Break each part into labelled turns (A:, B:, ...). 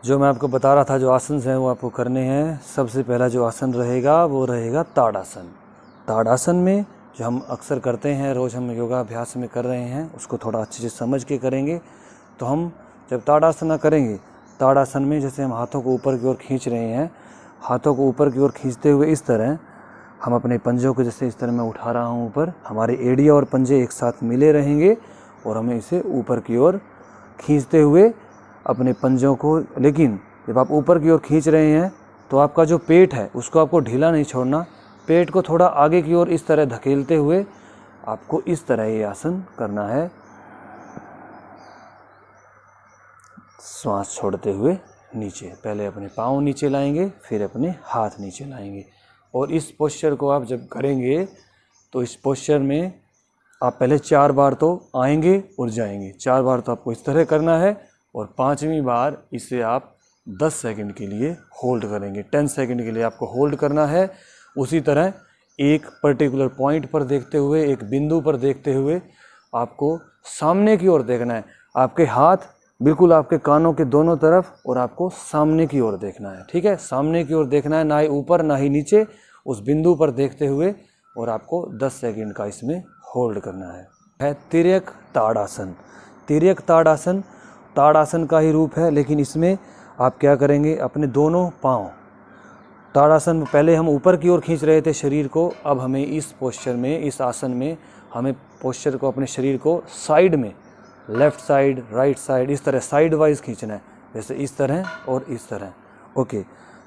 A: जो मैं आपको बता रहा था जो आसन हैं वो आपको करने हैं। सबसे पहला जो आसन रहेगा वो रहेगा ताड़ासन। ताड़ासन में जो हम अक्सर करते हैं, रोज़ हम योगाभ्यास में कर रहे हैं, उसको थोड़ा अच्छे से समझ के करेंगे। तो हम जब ताड़ासन करेंगे, ताड़ासन में जैसे हम हाथों को ऊपर की ओर खींच रहे हैं, हाथों को ऊपर की ओर खींचते हुए इस तरह हम अपने पंजों को जैसे इस तरह मैं उठा रहा हूँ ऊपर, हमारे एड़िया और पंजे एक साथ मिले रहेंगे और हमें इसे ऊपर की ओर खींचते हुए अपने पंजों को, लेकिन जब आप ऊपर की ओर खींच रहे हैं तो आपका जो पेट है उसको आपको ढीला नहीं छोड़ना। पेट को थोड़ा आगे की ओर इस तरह धकेलते हुए आपको इस तरह ये आसन करना है। श्वास छोड़ते हुए नीचे, पहले अपने पाँव नीचे लाएंगे, फिर अपने हाथ नीचे लाएंगे। और इस पोस्चर को आप जब करेंगे तो इस पोस्चर में आप पहले 4 बार तो आएंगे और जाएंगे। 4 बार तो आपको इस तरह करना है और 5वीं बार इसे आप 10 सेकंड के लिए होल्ड करेंगे। 10 सेकंड के लिए आपको होल्ड करना है। उसी तरह एक पर्टिकुलर पॉइंट पर देखते हुए, एक बिंदु पर देखते हुए आपको सामने की ओर देखना है। आपके हाथ बिल्कुल आपके कानों के दोनों तरफ और आपको सामने की ओर देखना है। ठीक है, सामने की ओर देखना है, ना ही ऊपर ना ही नीचे, उस बिंदु पर देखते हुए, और आपको 10 सेकंड का इसमें होल्ड करना है। तिर्यक ताड़ासन। तिर्यक ताड़ासन ताड़ासन का ही रूप है, लेकिन इसमें आप क्या करेंगे, अपने दोनों पाँव, ताड़ासन में पहले हम ऊपर की ओर खींच रहे थे शरीर को, अब हमें इस पोस्चर में, इस आसन में हमें पोस्चर को, अपने शरीर को साइड में, लेफ़्ट साइड, राइट साइड, इस तरह साइड वाइज खींचना है, जैसे इस तरह और इस तरह। ओके,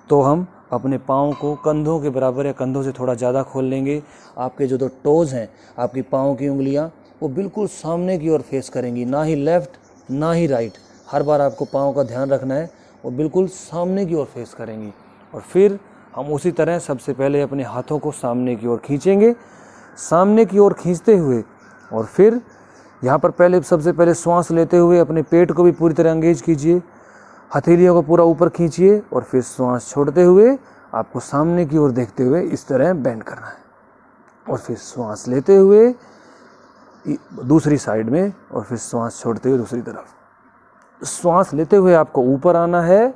A: तो हम अपने पाँव को कंधों के बराबर या कंधों से थोड़ा ज़्यादा खोल लेंगे। आपके जो 2 टोज़ हैं, आपकी पाँव की उंगलियां, वो बिल्कुल सामने की ओर फेस करेंगी, ना ही लेफ़्ट ना ही राइट। हर बार आपको पाँव का ध्यान रखना है, वो बिल्कुल सामने की ओर फेस करेंगी। और फिर हम उसी तरह सबसे पहले अपने हाथों को सामने की ओर खींचेंगे, सामने की ओर खींचते हुए, और फिर यहाँ पर सबसे पहले श्वास लेते हुए अपने पेट को भी पूरी तरह एंगेज कीजिए, हथेलियों को पूरा ऊपर खींचिए, और फिर श्वास छोड़ते हुए आपको सामने की ओर देखते हुए इस तरह बेंड करना है। और फिर श्वास लेते हुए दूसरी साइड में, और फिर श्वास छोड़ते हुए दूसरी तरफ। श्वास लेते हुए आपको ऊपर आना है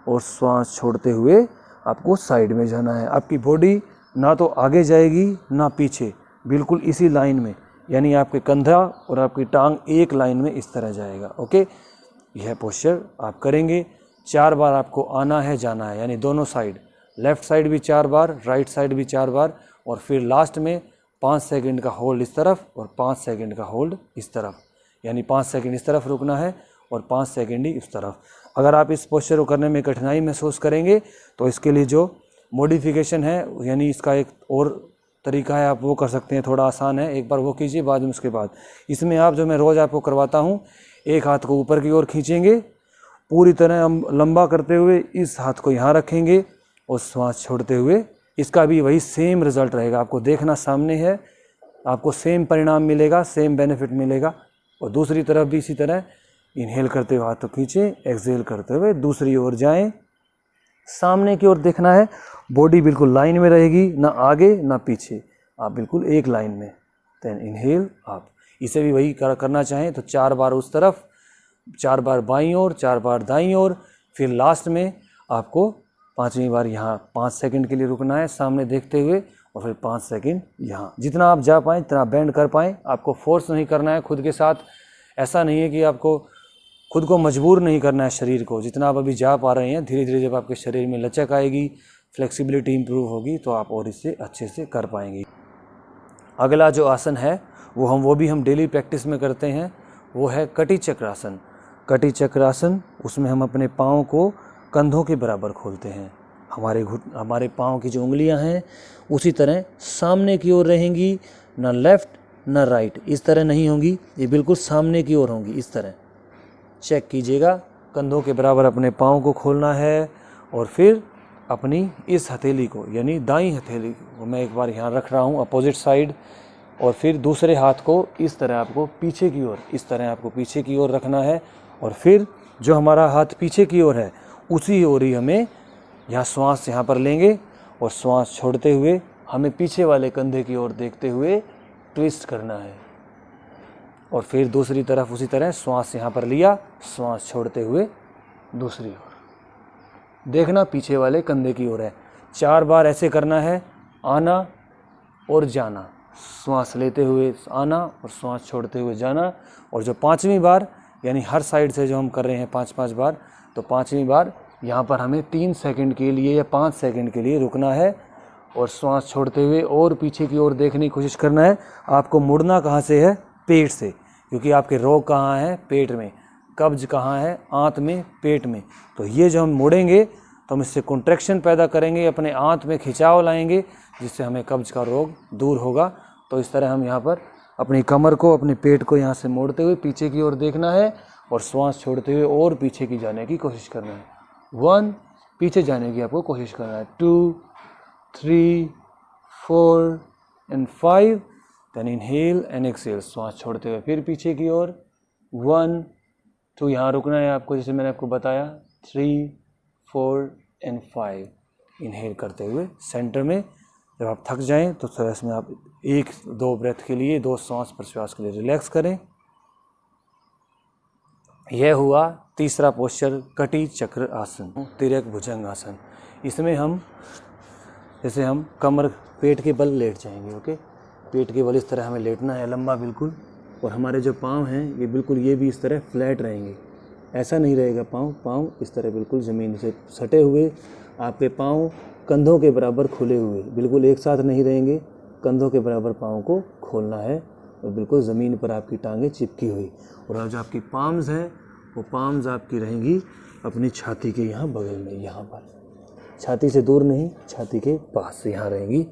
A: और श्वास छोड़ते हुए आपको साइड में जाना है। आपकी बॉडी ना तो आगे जाएगी ना पीछे, बिल्कुल इसी लाइन में, यानी आपके कंधा और आपकी टांग एक लाइन में इस तरह जाएगा। ओके, यह पोस्चर आप करेंगे। 4 बार आपको आना है, जाना है, यानी दोनों साइड, लेफ़्ट साइड भी 4 बार, राइट साइड भी 4 बार, और फिर लास्ट में 5 सेकंड का होल्ड इस तरफ और 5 सेकंड का होल्ड इस तरफ, यानी 5 सेकंड इस तरफ रुकना है और 5 सेकंड ही इस तरफ। अगर आप इस पोस्चर को करने में कठिनाई महसूस करेंगे तो इसके लिए जो मॉडिफिकेशन है, यानी इसका एक और तरीका है, आप वो कर सकते हैं, थोड़ा आसान है। एक बार वो कीजिए, बाद में उसके बाद इसमें आप, जो मैं रोज़ आपको करवाता हूँ, एक हाथ को ऊपर की ओर खींचेंगे, पूरी तरह हम लंबा करते हुए इस हाथ को यहाँ रखेंगे और श्वास छोड़ते हुए, इसका भी वही सेम रिजल्ट रहेगा। आपको देखना सामने है, आपको सेम परिणाम मिलेगा, सेम बेनिफिट मिलेगा। और दूसरी तरफ भी इसी तरह इनहेल करते हुए हाथ को खींचें, एक्सहेल करते हुए दूसरी ओर जाएं, सामने की ओर देखना है, बॉडी बिल्कुल लाइन में रहेगी, ना आगे ना पीछे, आप बिल्कुल एक लाइन में। देन इनहेल आप, इसे भी वही करना चाहें तो 4 बार उस तरफ, 4 बार बाईं ओर, 4 बार दाईं ओर, फिर लास्ट में आपको 5वीं बार यहाँ 5 सेकंड के लिए रुकना है सामने देखते हुए, और फिर 5 सेकंड यहाँ। जितना आप जा पाएँ, जितना बेंड कर पाएँ, आपको फोर्स नहीं करना है खुद के साथ। ऐसा नहीं है कि आपको खुद को मजबूर नहीं करना है शरीर को। जितना आप अभी जा पा रहे हैं, धीरे धीरे जब आपके शरीर में लचक आएगी, फ्लेक्सिबिलिटी इंप्रूव होगी, तो आप और इससे अच्छे से कर पाएंगे। अगला जो आसन है वो भी हम डेली प्रैक्टिस में करते हैं, वो है कटी चक्रासन। कटी चक्रासन, उसमें हम अपने पाँव को कंधों के बराबर खोलते हैं। हमारे पाँव की जो उंगलियां हैं उसी तरह सामने की ओर रहेंगी, ना लेफ़्ट ना राइट, इस तरह नहीं होंगी, ये बिल्कुल सामने की ओर होंगी। इस तरह चेक कीजिएगा, कंधों के बराबर अपने पाँव को खोलना है, और फिर अपनी इस हथेली को, यानी दाईं हथेली को मैं एक बार यहाँ रख रहा हूँ अपोजिट साइड, और फिर दूसरे हाथ को इस तरह आपको पीछे की ओर, इस तरह आपको पीछे की ओर रखना है। और फिर जो हमारा हाथ पीछे की ओर है उसी ओर ही हमें यहाँ श्वास यहाँ पर लेंगे, और श्वास छोड़ते हुए हमें पीछे वाले कंधे की ओर देखते हुए ट्विस्ट करना है। और फिर दूसरी तरफ उसी तरह श्वास यहाँ पर लिया, श्वास छोड़ते हुए दूसरी ओर। देखना पीछे वाले कंधे की ओर है। 4 बार ऐसे करना है, आना और जाना, श्वास लेते हुए आना और श्वास छोड़ते हुए जाना। और जो 5वीं बार यानी हर साइड से जो हम कर रहे हैं 5-5 बार, तो 5वीं बार यहाँ पर हमें 3 सेकंड के लिए या 5 सेकंड के लिए रुकना है और श्वास छोड़ते हुए और पीछे की ओर देखने की कोशिश करना है। आपको मुड़ना कहाँ से है? पेट से, क्योंकि आपके रोग कहाँ है? पेट में। कब्ज कहाँ है? आंत में, पेट में। तो ये जो हम मुड़ेंगे तो हम इससे कॉन्ट्रैक्शन पैदा करेंगे, अपने आंत में खिंचाव लाएंगे, जिससे हमें कब्ज का रोग दूर होगा। तो इस तरह हम यहाँ पर अपनी कमर को, अपने पेट को यहाँ से मोड़ते हुए पीछे की ओर देखना है और श्वास छोड़ते हुए और पीछे की जाने की कोशिश करना है। 1, पीछे जाने की आपको कोशिश करना है। 2, 3, 4 and 5। Then inhale and exhale, श्वास छोड़ते हुए फिर पीछे की ओर। 1, 2 यहाँ रुकना है आपको, जैसे मैंने आपको बताया। 3, 4 एंड 5 इनहेल करते हुए सेंटर में। जब आप थक जाएं तो थोड़ा इसमें आप 1-2 ब्रेथ के लिए, 2 श्वास प्रश्वास के लिए रिलैक्स करें। यह हुआ तीसरा पोस्चर, कटी चक्र आसन, तिर्यक भुजंग आसन। इसमें हम जैसे हम कमर, पेट के बल लेट जाएंगे। ओके, पेट के बल इस तरह हमें लेटना है, लंबा बिल्कुल। और हमारे जो पाँव हैं ये बिल्कुल, ये भी इस तरह फ्लैट रहेंगे, ऐसा नहीं रहेगा पाँव इस तरह बिल्कुल ज़मीन से सटे हुए। आपके पाँव कंधों के बराबर खुले हुए, बिल्कुल एक साथ नहीं रहेंगे। कंधों के बराबर पाँव को खोलना है और बिल्कुल ज़मीन पर आपकी टांगें चिपकी हुई। और जो आपकी पाम्स हैं वो पाम्स आपकी रहेंगी अपनी छाती के यहाँ बगल में, यहाँ पर, छाती से दूर नहीं, छाती के पास यहाँ रहेंगी।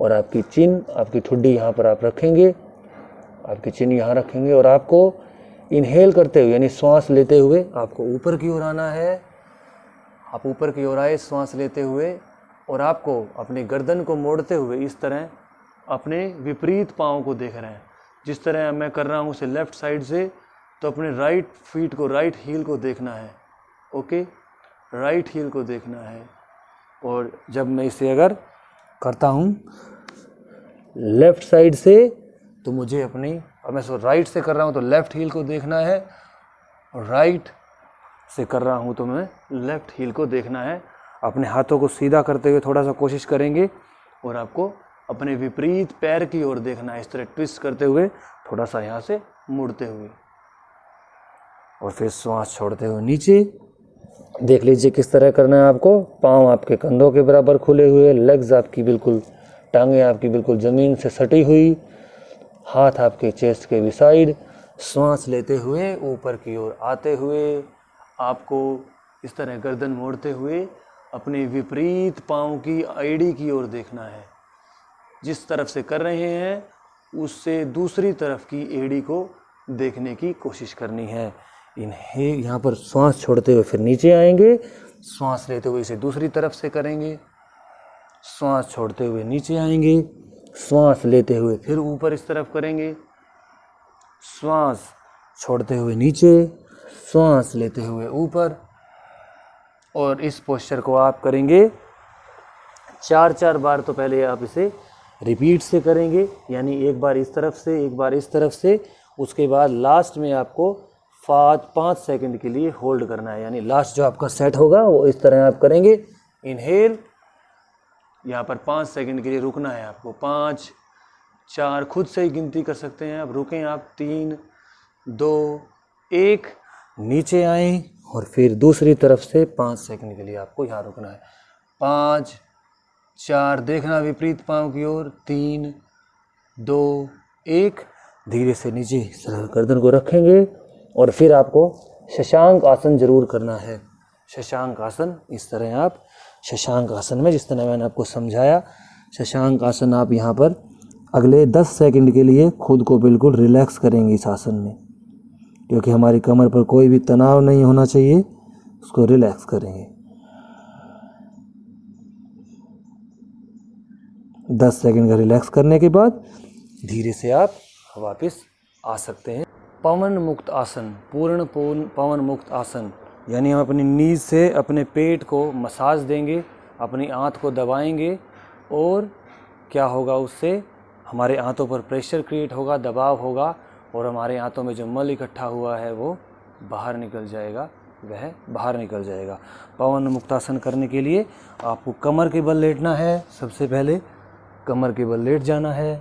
A: और आपकी चिन, आपकी ठुड्डी यहाँ पर आप रखेंगे, आपकी चिन यहाँ रखेंगे। और आपको इनहेल करते हुए यानी श्वास लेते हुए आपको ऊपर की ओर आना है। आप ऊपर की ओर आए श्वास लेते हुए, और आपको अपनी गर्दन को मोड़ते हुए इस तरह अपने विपरीत पाँव को देख रहे हैं। जिस तरह मैं कर रहा हूँ उसे लेफ़्ट साइड से, तो अपने राइट फीट को, राइट हील को देखना है। ओके, राइट हील को देखना है। और जब मैं इसे अगर करता हूँ लेफ़्ट साइड से, तो मुझे अपनी, अब मैं राइट से कर रहा हूँ तो लेफ़्ट हील को देखना है, और राइट से कर रहा हूँ तो मैं लेफ़्ट हील को देखना है। अपने हाथों को सीधा करते हुए थोड़ा सा कोशिश करेंगे, और आपको अपने विपरीत पैर की ओर देखना है, इस तरह ट्विस्ट करते हुए, थोड़ा सा यहाँ से मुड़ते हुए। और फिर श्वास छोड़ते हुए नीचे। देख लीजिए किस तरह करना है आपको। पाँव आपके कंधों के बराबर खुले हुए, लेग्स आपकी बिल्कुल, टांगें आपकी बिल्कुल ज़मीन से सटी हुई, हाथ आपके चेस्ट के भी साइड। श्वास लेते हुए ऊपर की ओर आते हुए आपको इस तरह गर्दन मोड़ते हुए अपने विपरीत पाँव की एड़ी की ओर देखना है। जिस तरफ से कर रहे हैं उससे दूसरी तरफ की एड़ी को देखने की कोशिश करनी है। इन्हें यहाँ पर श्वास छोड़ते हुए फिर नीचे आएंगे, श्वास लेते हुए इसे दूसरी तरफ से करेंगे, श्वास छोड़ते हुए नीचे आएंगे, श्वास लेते हुए फिर ऊपर इस तरफ करेंगे, श्वास छोड़ते हुए नीचे, श्वास लेते हुए ऊपर। और इस पोस्चर को आप करेंगे 4-4 बार। तो पहले आप इसे रिपीट से करेंगे, यानी एक बार इस तरफ से, एक बार इस तरफ से। उसके बाद लास्ट में आपको 5 सेकंड के लिए होल्ड करना है, यानी लास्ट जो आपका सेट होगा वो इस तरह आप करेंगे। इनहेल, यहाँ पर 5 सेकंड के लिए रुकना है आपको। 5, 4, खुद से ही गिनती कर सकते हैं आप। रुकें आप। 3, 2, 1, नीचे आएँ, और फिर दूसरी तरफ से 5 सेकंड के लिए आपको यहाँ रुकना है। 5, 4, देखना विपरीत पाँव की ओर। 3, 2, 1, धीरे से नीचे गर्दन को रखेंगे। और फिर आपको शशांक आसन जरूर करना है। शशांक आसन, इस तरह आप शशांक आसन में, जिस तरह मैंने आपको समझाया, शशांक आसन आप यहाँ पर अगले 10 सेकंड के लिए खुद को बिल्कुल रिलैक्स करेंगे इस आसन में, क्योंकि हमारी कमर पर कोई भी तनाव नहीं होना चाहिए। उसको रिलैक्स करेंगे। 10 सेकंड का रिलैक्स करने के बाद धीरे से आप वापस आ सकते हैं। पवन मुक्त आसन, पूर्ण पवन मुक्त आसन, यानी हम अपनी नीज से अपने पेट को मसाज देंगे, अपनी आंत को दबाएंगे, और क्या होगा उससे, हमारे आंतों पर प्रेशर क्रिएट होगा, दबाव होगा, और हमारे आंतों में जो मल इकट्ठा हुआ है वो बाहर निकल जाएगा। वह बाहर निकल जाएगा। पवन मुक्तासन करने के लिए आपको कमर के बल लेटना है। सबसे पहले कमर के बल लेट जाना है,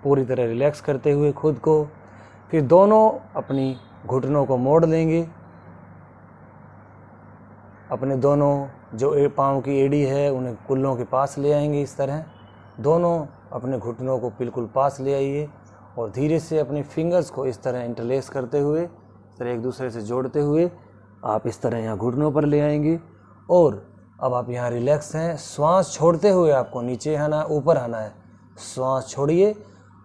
A: पूरी तरह रिलैक्स करते हुए खुद को। फिर दोनों अपनी घुटनों को मोड़ लेंगे। अपने दोनों जो पाँव की एड़ी है उन्हें कुल्लों के पास ले आएंगे। इस तरह दोनों अपने घुटनों को बिल्कुल पास ले आइए और धीरे से अपने फिंगर्स को इस तरह इंटरलेस करते हुए, इस तरह एक दूसरे से जोड़ते हुए आप इस तरह यहाँ घुटनों पर ले आएंगे। और अब आप यहाँ रिलैक्स हैं। श्वास छोड़ते हुए आपको नीचे आना, ऊपर आना है। श्वास छोड़िए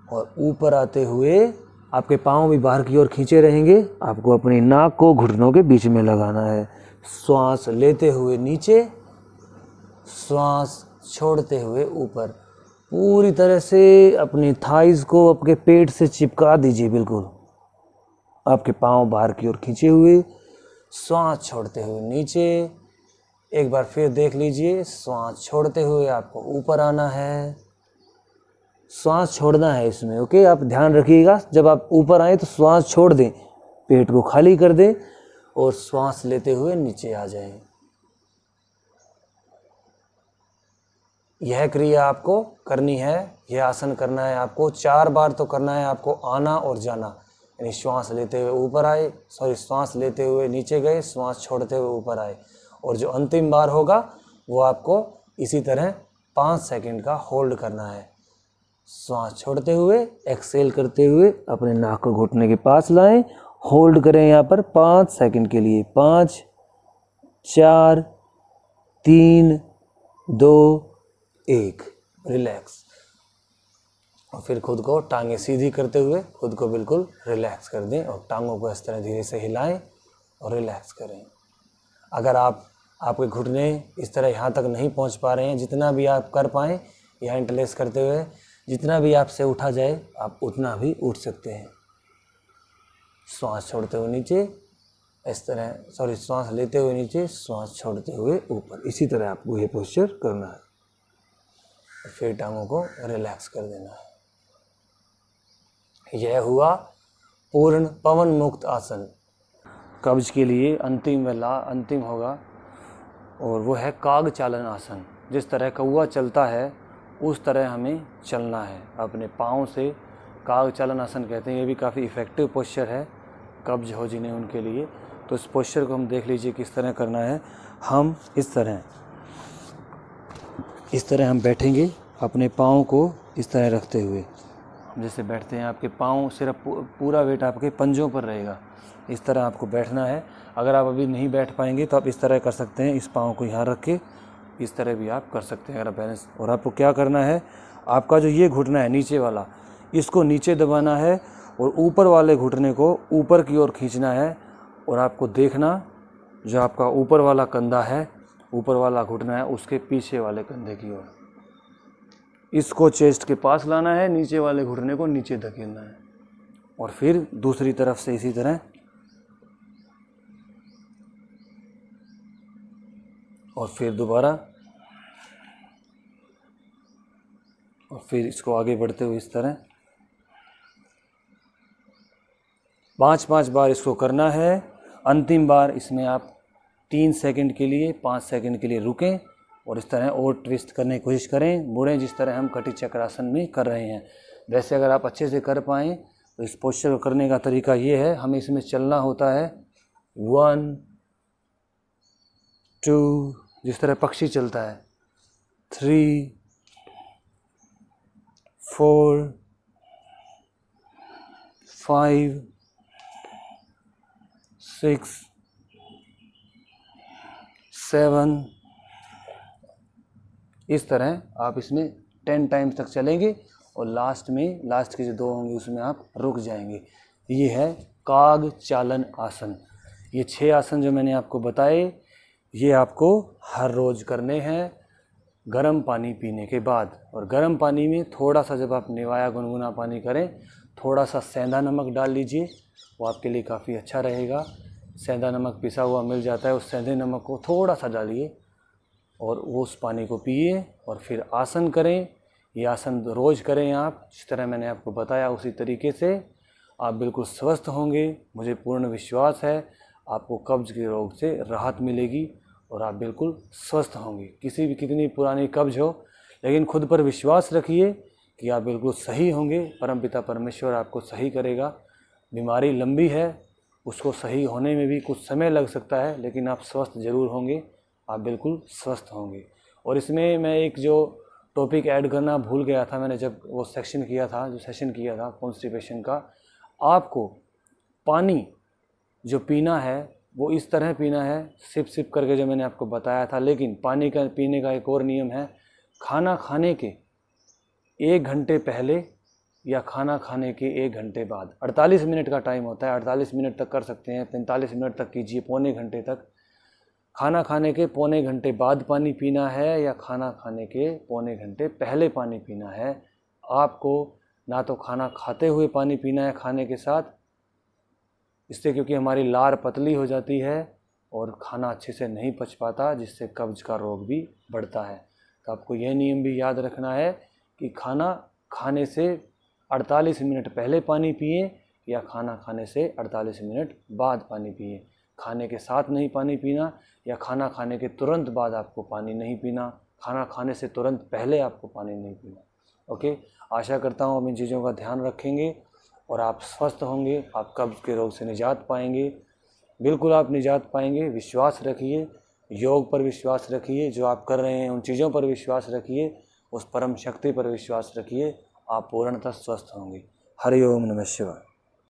A: और ऊपर आते हुए आपके पाँव भी बाहर की ओर खींचे रहेंगे। आपको अपनी नाक को घुटनों के बीच में लगाना है। श्वास लेते हुए नीचे, श्वास छोड़ते हुए ऊपर। पूरी तरह से अपनी थाइज़ को आपके पेट से चिपका दीजिए। बिल्कुल आपके पाँव बाहर की ओर खींचे हुए, श्वास छोड़ते हुए नीचे। एक बार फिर देख लीजिए, श्वास छोड़ते हुए आपको ऊपर आना है। श्वास छोड़ना है इसमें, ओके। आप ध्यान रखिएगा, जब आप ऊपर आए तो श्वास छोड़ दें, पेट को खाली कर दें और श्वास लेते हुए नीचे आ जाएं। यह क्रिया आपको करनी है, यह आसन करना है आपको। 4 बार तो करना है आपको, आना और जाना। यानी श्वास लेते हुए ऊपर आए, श्वास लेते हुए नीचे गए, श्वास छोड़ते हुए ऊपर आए। और जो अंतिम बार होगा वो आपको इसी तरह 5 सेकंड का होल्ड करना है। श्वास छोड़ते हुए, एक्सेल करते हुए अपने नाक को घुटने के पास लाएं। होल्ड करें यहाँ पर 5 सेकंड के लिए। 5, 4, 3, 2, 1। रिलैक्स। और फिर खुद को टांगें सीधी करते हुए खुद को बिल्कुल रिलैक्स कर दें और टांगों को इस तरह धीरे से हिलाएं और रिलैक्स करें। अगर आपके घुटने इस तरह यहाँ तक नहीं पहुँच पा रहे हैं, जितना भी आप कर पाएँ यहाँ इंटरलेस करते हुए, जितना भी आपसे उठा जाए आप उतना भी उठ सकते हैं। श्वास छोड़ते हुए नीचे, इस तरह श्वास लेते हुए नीचे, श्वास छोड़ते हुए ऊपर। इसी तरह आपको ये पोस्चर करना है। फिर टांगों को रिलैक्स कर देना है। यह हुआ पूर्ण पवन मुक्त आसन। कब्ज के लिए अंतिम होगा और वो है काग चालन आसन। जिस तरह कौवा चलता है उस तरह हमें चलना है अपने पाँव से। काग चालन आसन कहते हैं। ये भी काफ़ी इफ़ेक्टिव पोस्चर है कब्ज हो जिन्हें, उनके लिए। तो इस पोस्चर को हम देख लीजिए किस तरह करना है। हम इस तरह हम बैठेंगे, अपने पाँव को इस तरह रखते हुए। जैसे बैठते हैं, आपके पाँव सिर्फ पूरा वेट आपके पंजों पर रहेगा। इस तरह आपको बैठना है। अगर आप अभी नहीं बैठ पाएंगे तो आप इस तरह कर सकते हैं। इस पाँव को यहाँ रख के इस तरह भी आप कर सकते हैं अगर आप बैलेंस। और आपको क्या करना है, आपका जो ये घुटना है नीचे वाला, इसको नीचे दबाना है और ऊपर वाले घुटने को ऊपर की ओर खींचना है। और आपको देखना जो आपका ऊपर वाला कंधा है, ऊपर वाला घुटना है, उसके पीछे वाले कंधे की ओर इसको चेस्ट के पास लाना है, नीचे वाले घुटने को नीचे धकेलना है। और फिर दूसरी तरफ से इसी तरह। और फिर दोबारा। और फिर इसको आगे बढ़ते हुए इस तरह 5-5 बार इसको करना है। अंतिम बार इसमें आप 3 सेकंड के लिए, 5 सेकंड के लिए रुकें और इस तरह और ट्विस्ट करने की कोशिश करें, मुड़ें, जिस तरह हम कटी चक्रासन में कर रहे हैं। वैसे अगर आप अच्छे से कर पाएँ तो इस पोस्चर को करने का तरीका ये है, हमें इसमें चलना होता है 1, 2, जिस तरह पक्षी चलता है, 3, 4, 5, 6, 7। इस तरह आप इसमें 10 टाइम्स तक चलेंगे और लास्ट के जो 2 होंगे उसमें आप रुक जाएंगे। ये है काग चालन आसन। ये 6 आसन जो मैंने आपको बताए, ये आपको हर रोज़ करने हैं गर्म पानी पीने के बाद। और गर्म पानी में थोड़ा सा, जब आप निवाया गुनगुना पानी करें, थोड़ा सा सेंधा नमक डाल लीजिए, वो आपके लिए काफ़ी अच्छा रहेगा। सेंधा नमक पिसा हुआ मिल जाता है, उस सेंधे नमक को थोड़ा सा डालिए और वो उस पानी को पिए और फिर आसन करें। ये आसन रोज़ करें आप, जिस तरह मैंने आपको बताया उसी तरीके से। आप बिल्कुल स्वस्थ होंगे, मुझे पूर्ण विश्वास है। आपको कब्ज के रोग से राहत मिलेगी और आप बिल्कुल स्वस्थ होंगे। किसी भी कितनी पुरानी कब्ज हो, लेकिन खुद पर विश्वास रखिए कि आप बिल्कुल सही होंगे। परमपिता परमेश्वर आपको सही करेगा। बीमारी लंबी है, उसको सही होने में भी कुछ समय लग सकता है, लेकिन आप स्वस्थ ज़रूर होंगे, आप बिल्कुल स्वस्थ होंगे। और इसमें मैं एक जो टॉपिक ऐड करना भूल गया था, मैंने जब वो सेशन किया था कॉन्स्टिपेशन का, आपको पानी जो पीना है वो इस तरह पीना है, सिप सिप करके, जो मैंने आपको बताया था। लेकिन पानी का पीने का एक और नियम है, खाना खाने के 1 घंटे पहले या खाना खाने के 1 घंटे बाद। 48 मिनट का टाइम होता है, 48 मिनट तक कर सकते हैं, 45 मिनट तक कीजिए, पौने घंटे तक। खाना खाने के पौने घंटे बाद पानी पीना है या खाना खाने के पौने घंटे पहले पानी पीना है। आपको ना तो खाना खाते हुए पानी पीना है खाने के साथ, इससे क्योंकि हमारी लार पतली हो जाती है और खाना अच्छे से नहीं पच पाता, जिससे कब्ज का रोग भी बढ़ता है। तो आपको यह नियम भी याद रखना है कि खाना खाने से 48 मिनट पहले पानी पिए या खाना खाने से 48 मिनट बाद पानी पिए। खाने के साथ नहीं पानी पीना या खाना खाने के तुरंत बाद आपको पानी नहीं पीना, खाना खाने से तुरंत पहले आपको पानी नहीं पीना। ओके, आशा करता हूँ आप इन चीज़ों का ध्यान रखेंगे और आप स्वस्थ होंगे, आप कब्ज के रोग से निजात पाएंगे। बिल्कुल आप निजात पाएंगे। विश्वास रखिए, योग पर विश्वास रखिए, जो आप कर रहे हैं उन चीज़ों पर विश्वास रखिए, उस परम शक्ति पर विश्वास रखिए, आप पूर्णतः स्वस्थ होंगे। हरि ओम नमः शिवाय।